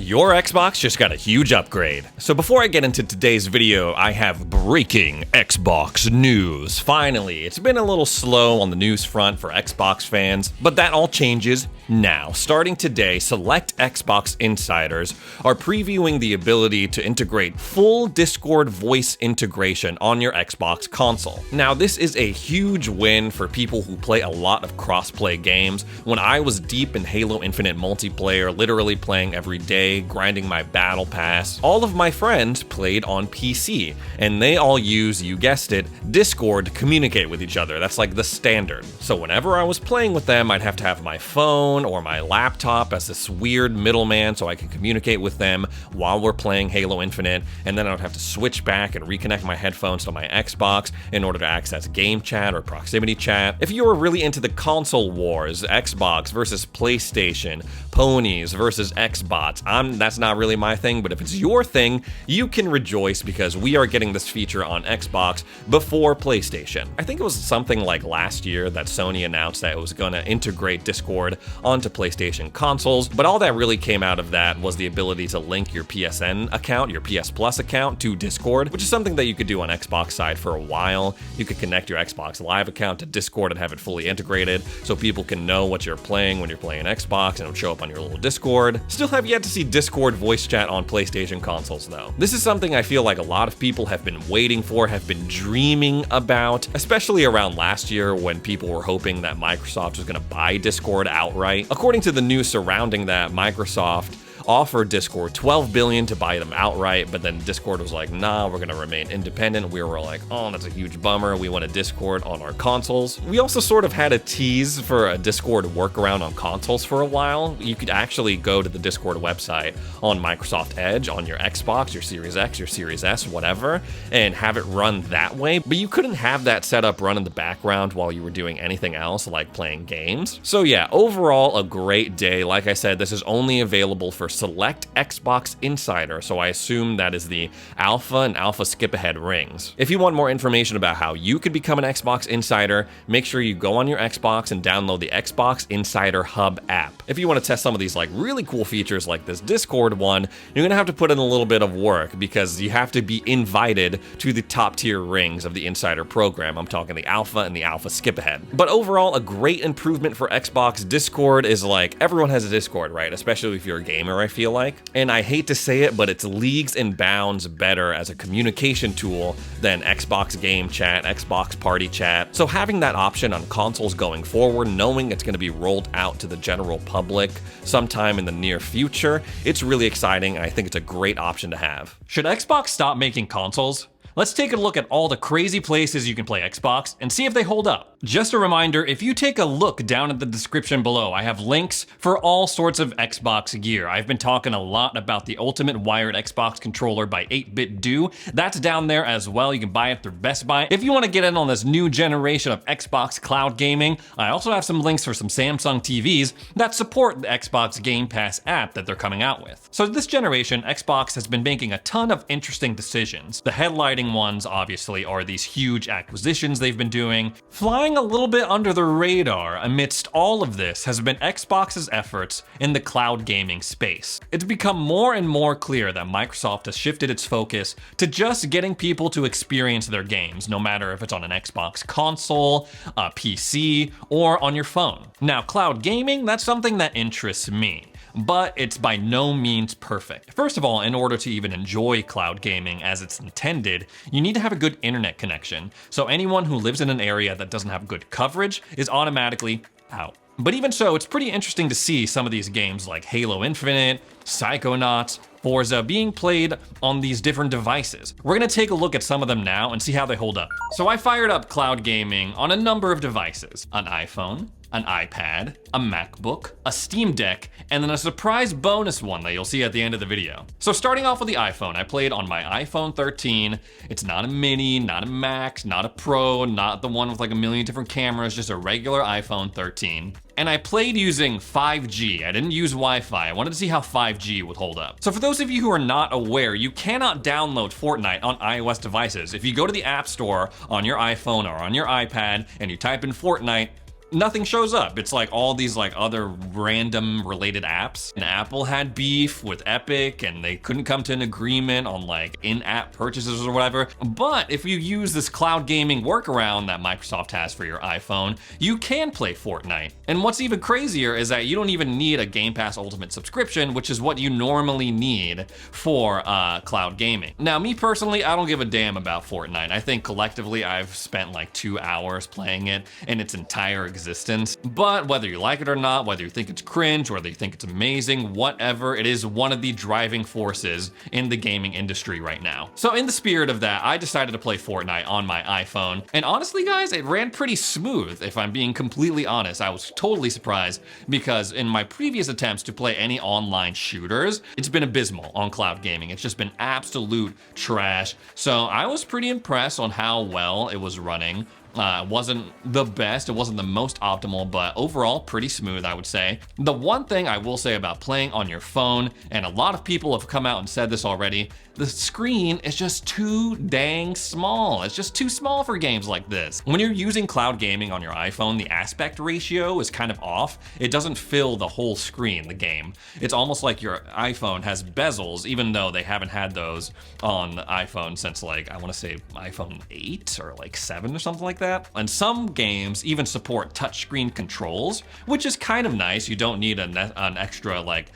Your Xbox just got a huge upgrade. So before I get into today's video, I have breaking Xbox news. Finally, it's been a little slow on the news front for Xbox fans, but that all changes now. Starting today, select Xbox insiders are previewing the ability to integrate full Discord voice integration on your Xbox console. Now, this is a huge win for people who play a lot of cross-play games. When I was deep in Halo Infinite multiplayer, literally playing every day, grinding my battle pass, all of my friends played on PC, and they all use, you guessed it, Discord to communicate with each other. That's like the standard. So whenever I was playing with them, I'd have to have my phone or my laptop as this weird middleman so I can communicate with them while we're playing Halo Infinite, and then I would have to switch back and reconnect my headphones to my Xbox in order to access game chat or proximity chat. If you were really into the console wars, Xbox versus PlayStation, ponies versus Xbots, that's not really my thing, but if it's your thing, you can rejoice because we are getting this feature on Xbox before PlayStation. I think it was something like last year that Sony announced that it was going to integrate Discord onto PlayStation consoles, but all that really came out of that was the ability to link your PSN account, your PS Plus account, to Discord, which is something that you could do on Xbox side for a while. You could connect your Xbox Live account to Discord and have it fully integrated so people can know what you're playing when you're playing Xbox, and it'll show up on your little Discord. Still have yet to see Discord voice chat on PlayStation consoles though. This is something I feel like a lot of people have been waiting for, have been dreaming about, especially around last year when people were hoping that Microsoft was going to buy Discord outright. According to the news surrounding that, Microsoft offered Discord $12 billion to buy them outright, but then Discord was like, nah, we're gonna remain independent. We were like, oh, that's a huge bummer. We want a Discord on our consoles. We also sort of had a tease for a Discord workaround on consoles for a while. You could actually go to the Discord website on Microsoft Edge on your Xbox, your Series X, your Series S, whatever, and have it run that way, but you couldn't have that setup run in the background while you were doing anything else like playing games. So yeah, overall, a great day. Like I said, this is only available for select Xbox Insider, so I assume that is the Alpha and Alpha Skip-Ahead rings. If you want more information about how you could become an Xbox Insider, make sure you go on your Xbox and download the Xbox Insider Hub app. If you want to test some of these like really cool features like this Discord one, you're gonna have to put in a little bit of work because you have to be invited to the top tier rings of the Insider program. I'm talking the Alpha and the Alpha Skip-Ahead. But overall, a great improvement for Xbox. Discord is like, everyone has a Discord, right? Especially if you're a gamer, I feel like. And I hate to say it, but it's leagues and bounds better as a communication tool than Xbox Game Chat, Xbox Party Chat. So having that option on consoles going forward, knowing it's going to be rolled out to the general public sometime in the near future, it's really exciting, and I think it's a great option to have. Should Xbox stop making consoles? Let's take a look at all the crazy places you can play Xbox and see if they hold up. Just a reminder, if you take a look down at the description below, I have links for all sorts of Xbox gear. I've been talking a lot about the ultimate wired Xbox controller by 8BitDo. That's down there as well. You can buy it through Best Buy. If you want to get in on this new generation of Xbox cloud gaming, I also have some links for some Samsung TVs that support the Xbox Game Pass app that they're coming out with. So this generation, Xbox has been making a ton of interesting decisions. The headlighting ones, obviously, are these huge acquisitions they've been doing. Flying a little bit under the radar amidst all of this has been Xbox's efforts in the cloud gaming space. It's become more and more clear that Microsoft has shifted its focus to just getting people to experience their games, no matter if it's on an Xbox console, a PC, or on your phone. Now, cloud gaming, that's something that interests me, but it's by no means perfect. First of all, in order to even enjoy cloud gaming as it's intended, you need to have a good internet connection. So anyone who lives in an area that doesn't have good coverage is automatically out. But even so, it's pretty interesting to see some of these games like Halo Infinite, Psychonauts, Forza being played on these different devices. We're gonna take a look at some of them now and see how they hold up. So I fired up cloud gaming on a number of devices: an iPhone, an iPad, a MacBook, a Steam Deck, and then a surprise bonus one that you'll see at the end of the video. So starting off with the iPhone, I played on my iPhone 13. It's not a mini, not a Max, not a Pro, not the one with like a million different cameras, just a regular iPhone 13. And I played using 5G. I didn't use Wi-Fi. I wanted to see how 5G would hold up. So for those of you who are not aware, you cannot download Fortnite on iOS devices. If you go to the App Store on your iPhone or on your iPad and you type in Fortnite, nothing shows up. It's like all these like other random related apps. And Apple had beef with Epic and they couldn't come to an agreement on like in-app purchases or whatever. But if you use this cloud gaming workaround that Microsoft has for your iPhone, you can play Fortnite. And what's even crazier is that you don't even need a Game Pass Ultimate subscription, which is what you normally need for cloud gaming. Now, me personally, I don't give a damn about Fortnite. I think collectively I've spent like 2 hours playing it in its entire existence. But whether you like it or not, whether you think it's cringe, whether you think it's amazing, whatever, it is one of the driving forces in the gaming industry right now. So in the spirit of that, I decided to play Fortnite on my iPhone. And honestly, guys, it ran pretty smooth. If I'm being completely honest, I was totally surprised because in my previous attempts to play any online shooters, it's been abysmal on cloud gaming. It's just been absolute trash. So I was pretty impressed on how well it was running. It wasn't the best, it wasn't the most optimal, but overall pretty smooth, I would say. The one thing I will say about playing on your phone, and a lot of people have come out and said this already, the screen is just too dang small. It's just too small for games like this. When you're using cloud gaming on your iPhone, the aspect ratio is kind of off. It doesn't fill the whole screen, the game. It's almost like your iPhone has bezels, even though they haven't had those on the iPhone since like, I wanna say iPhone 8 or like 7 or something like that. And some games even support touchscreen controls, which is kind of nice. You don't need an extra like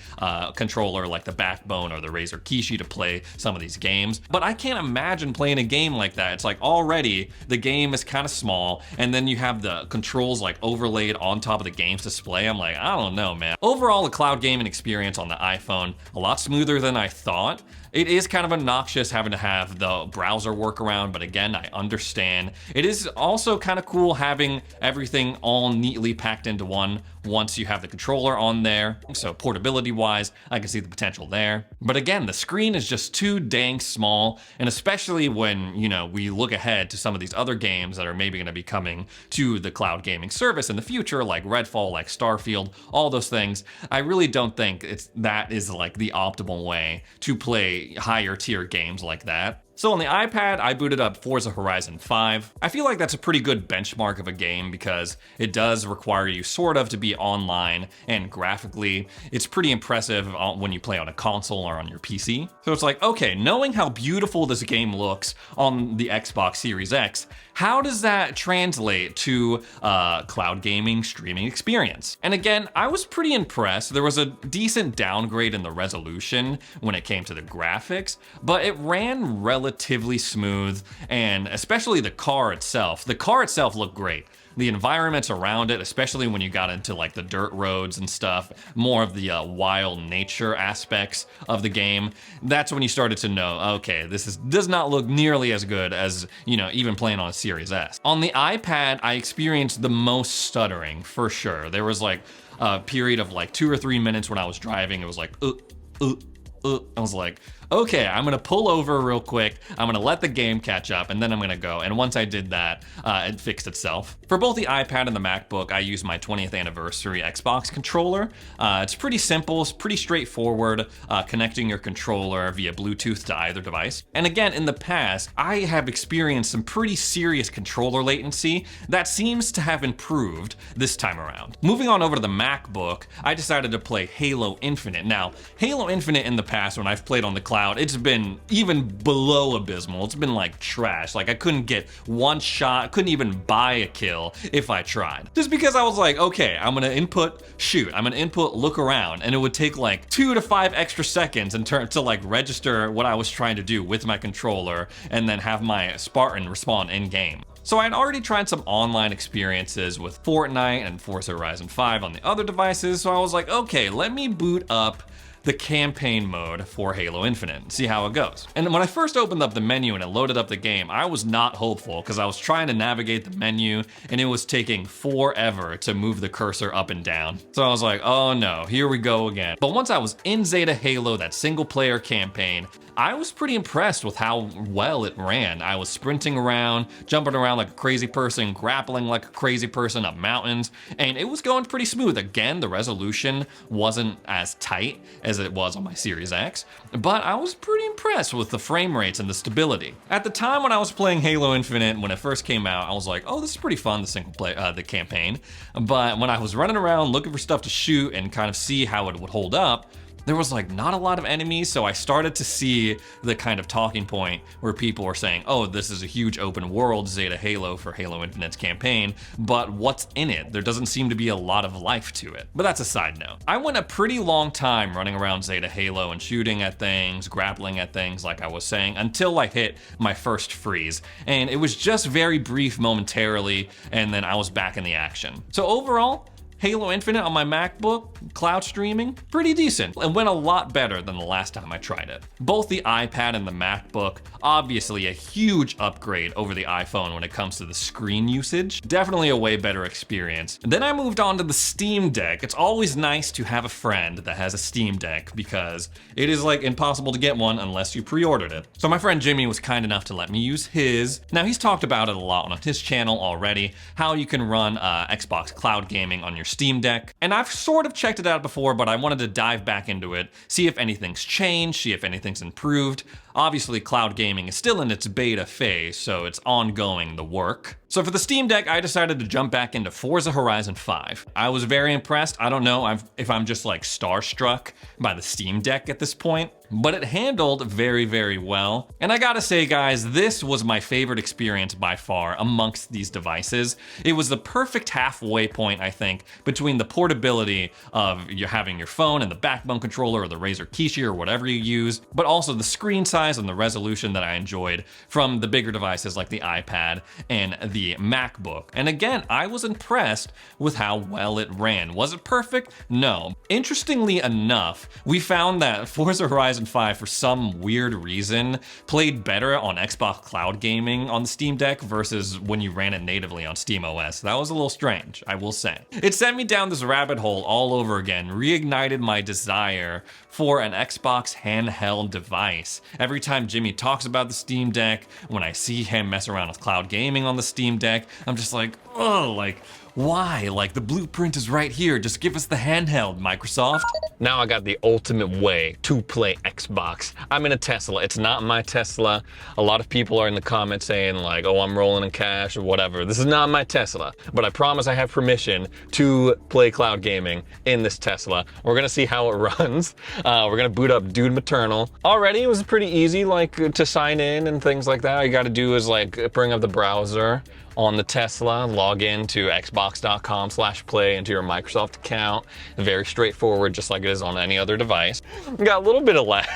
controller like the Backbone or the Razer Kishi to play some of these games. But I can't imagine playing a game like that. It's like already the game is kind of small, and then you have the controls like overlaid on top of the game's display. I'm like, I don't know, man. Overall, the cloud gaming experience on the iPhone, a lot smoother than I thought. It is kind of obnoxious having to have the browser workaround, but again, I understand. It is also kind of cool having everything all neatly packed into one once you have the controller on there. So portability wise, I can see the potential there. But again, the screen is just too dang small, and especially when, you know, we look ahead to some of these other games that are maybe gonna be coming to the cloud gaming service in the future, like Redfall, like Starfield, all those things, I really don't think that is like the optimal way to play higher tier games like that. So on the iPad, I booted up Forza Horizon 5. I feel like that's a pretty good benchmark of a game because it does require you sort of to be online, and graphically, it's pretty impressive when you play on a console or on your PC. So it's like, okay, knowing how beautiful this game looks on the Xbox Series X, how does that translate to cloud gaming streaming experience? And again, I was pretty impressed. There was a decent downgrade in the resolution when it came to the graphics, but it ran relatively smooth, and especially the car itself. The car itself looked great. The environments around it, especially when you got into like the dirt roads and stuff, more of the wild nature aspects of the game, that's when you started to know, okay, does not look nearly as good as, you know, even playing on a Series S. On the iPad, I experienced the most stuttering, for sure. There was like a period of like 2 or 3 minutes when I was driving, it was like, I was like, okay, I'm gonna pull over real quick, I'm gonna let the game catch up, and then I'm gonna go. And once I did that, it fixed itself. For both the iPad and the MacBook, I use my 20th anniversary Xbox controller. It's pretty simple, it's pretty straightforward, connecting your controller via Bluetooth to either device. And again, in the past, I have experienced some pretty serious controller latency that seems to have improved this time around. Moving on over to the MacBook, I decided to play Halo Infinite. Now, Halo Infinite in the past, when I've played on the cloud, it's been even below abysmal. It's been like trash. Like I couldn't get one shot, couldn't even buy a kill if I tried. Just because I was like, okay, I'm gonna input shoot, I'm gonna input look around, and it would take like 2 to 5 extra seconds and turn to like register what I was trying to do with my controller, and then have my Spartan respond in game. So I had already tried some online experiences with Fortnite and Forza Horizon 5 on the other devices, so I was like, okay, let me boot up the campaign mode for Halo Infinite and see how it goes. And when I first opened up the menu and it loaded up the game, I was not hopeful because I was trying to navigate the menu and it was taking forever to move the cursor up and down. So I was like, oh no, here we go again. But once I was in Zeta Halo, that single player campaign, I was pretty impressed with how well it ran. I was sprinting around, jumping around like a crazy person, grappling like a crazy person up mountains, and it was going pretty smooth. Again, the resolution wasn't as tight as as it was on my Series X, but I was pretty impressed with the frame rates and the stability. At the time when I was playing Halo Infinite, when it first came out, I was like, oh, this is pretty fun, the campaign. But when I was running around looking for stuff to shoot and kind of see how it would hold up, there was like not a lot of enemies, so I started to see the kind of talking point where people were saying, oh, this is a huge open world Zeta Halo for Halo Infinite's campaign, but what's in it? There doesn't seem to be a lot of life to it. But that's a side note. I went a pretty long time running around Zeta Halo and shooting at things, grappling at things like I was saying, until I hit my first freeze. And it was just very brief momentarily, and then I was back in the action. So overall, Halo Infinite on my MacBook, cloud streaming, pretty decent. It went a lot better than the last time I tried it. Both the iPad and the MacBook, obviously a huge upgrade over the iPhone when it comes to the screen usage. Definitely a way better experience. Then I moved on to the Steam Deck. It's always nice to have a friend that has a Steam Deck because it is like impossible to get one unless you pre-ordered it. So my friend Jimmy was kind enough to let me use his. Now he's talked about it a lot on his channel already, how you can run Xbox cloud gaming on your Steam Deck. And I've sort of checked it out before, but I wanted to dive back into it, see if anything's changed, see if anything's improved. Obviously, cloud gaming is still in its beta phase, so it's ongoing, the work. So for the Steam Deck, I decided to jump back into Forza Horizon 5. I was very impressed. I don't know if I'm just like starstruck by the Steam Deck at this point, but it handled very, very well. And I gotta say, guys, this was my favorite experience by far amongst these devices. It was the perfect halfway point, I think, between the portability of you having your phone and the backbone controller or the Razer Kishi or whatever you use, but also the screen size and the resolution that I enjoyed from the bigger devices like the iPad and the MacBook. And again, I was impressed with how well it ran. Was it perfect? No. Interestingly enough, we found that Forza Horizon 5, for some weird reason, played better on Xbox Cloud Gaming on the Steam Deck versus when you ran it natively on SteamOS. That was a little strange, I will say. It sent me down this rabbit hole all over again, reignited my desire for an Xbox handheld device. Every time Jimmy talks about the Steam Deck, when I see him mess around with cloud gaming on the Steam Deck, I'm just like, oh, like, why? Like, the blueprint is right here. Just give us the handheld, Microsoft. Now I got the ultimate way to play Xbox. I'm in a Tesla. It's not my Tesla. A lot of people are in the comments saying like, oh, I'm rolling in cash or whatever. This is not my Tesla, but I promise I have permission to play cloud gaming in this Tesla. We're gonna see how it runs. We're gonna boot up Dude Maternal. Already, it was pretty easy, like, to sign in and things like that. All you gotta do is like bring up the browser on the Tesla, log in to xbox.com/play into your Microsoft account. Very straightforward, just like it is on any other device. Got a little bit of lag.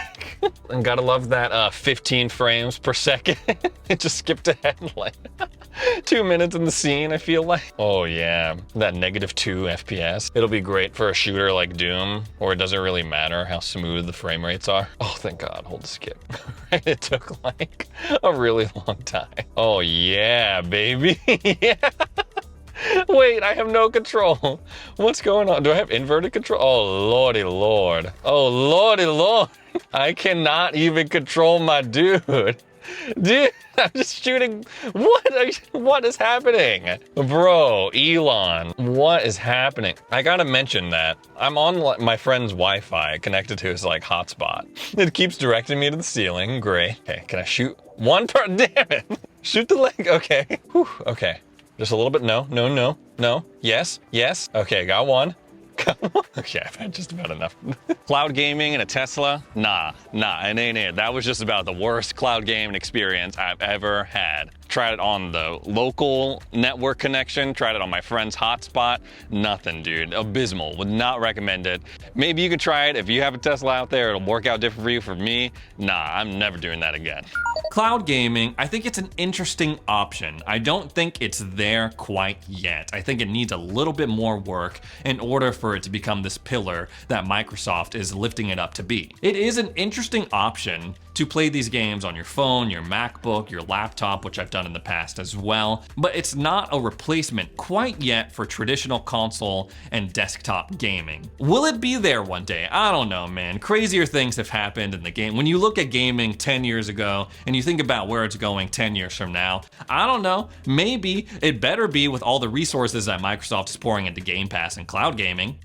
And gotta love that 15 frames per second. It just skipped ahead like 2 minutes in the scene, I feel like. Oh yeah, that -2 FPS. It'll be great for a shooter like Doom, where it doesn't really matter how smooth the frame rates are. Oh, thank God, hold the skip. It took like a really long time. Oh yeah, baby. Yeah. Wait, I have no control. What's going on? Do I have inverted control? Oh, lordy lord. Oh, lordy lord. I cannot even control my dude. Dude, I'm just shooting. What is happening? Bro, Elon, what is happening? I gotta mention that I'm on my friend's Wi-Fi connected to his like hotspot. It keeps directing me to the ceiling. Great. Okay, can I shoot one per? Damn it. Shoot the leg. Okay. Whew. Okay. Just a little bit. No, no, no, no. Yes, yes. Okay, got one. Okay, I've had just about enough. Cloud gaming in a Tesla? Nah, it ain't it. That was just about the worst cloud gaming experience I've ever had. Tried it on the local network connection, tried it on my friend's hotspot. Nothing, dude. Abysmal. Would not recommend it. Maybe you could try it. If you have a Tesla out there, it'll work out different for you. For me, nah, I'm never doing that again. Cloud gaming, I think it's an interesting option. I don't think it's there quite yet. I think it needs a little bit more work in order for it to become this pillar that Microsoft is lifting it up to be. It is an interesting option to play these games on your phone, your MacBook, your laptop, which I've done in the past as well, but it's not a replacement quite yet for traditional console and desktop gaming. Will it be there one day? I don't know, man. Crazier things have happened in the game. When you look at gaming 10 years ago and you think about where it's going 10 years from now, I don't know, maybe it better be with all the resources that Microsoft is pouring into Game Pass and cloud gaming.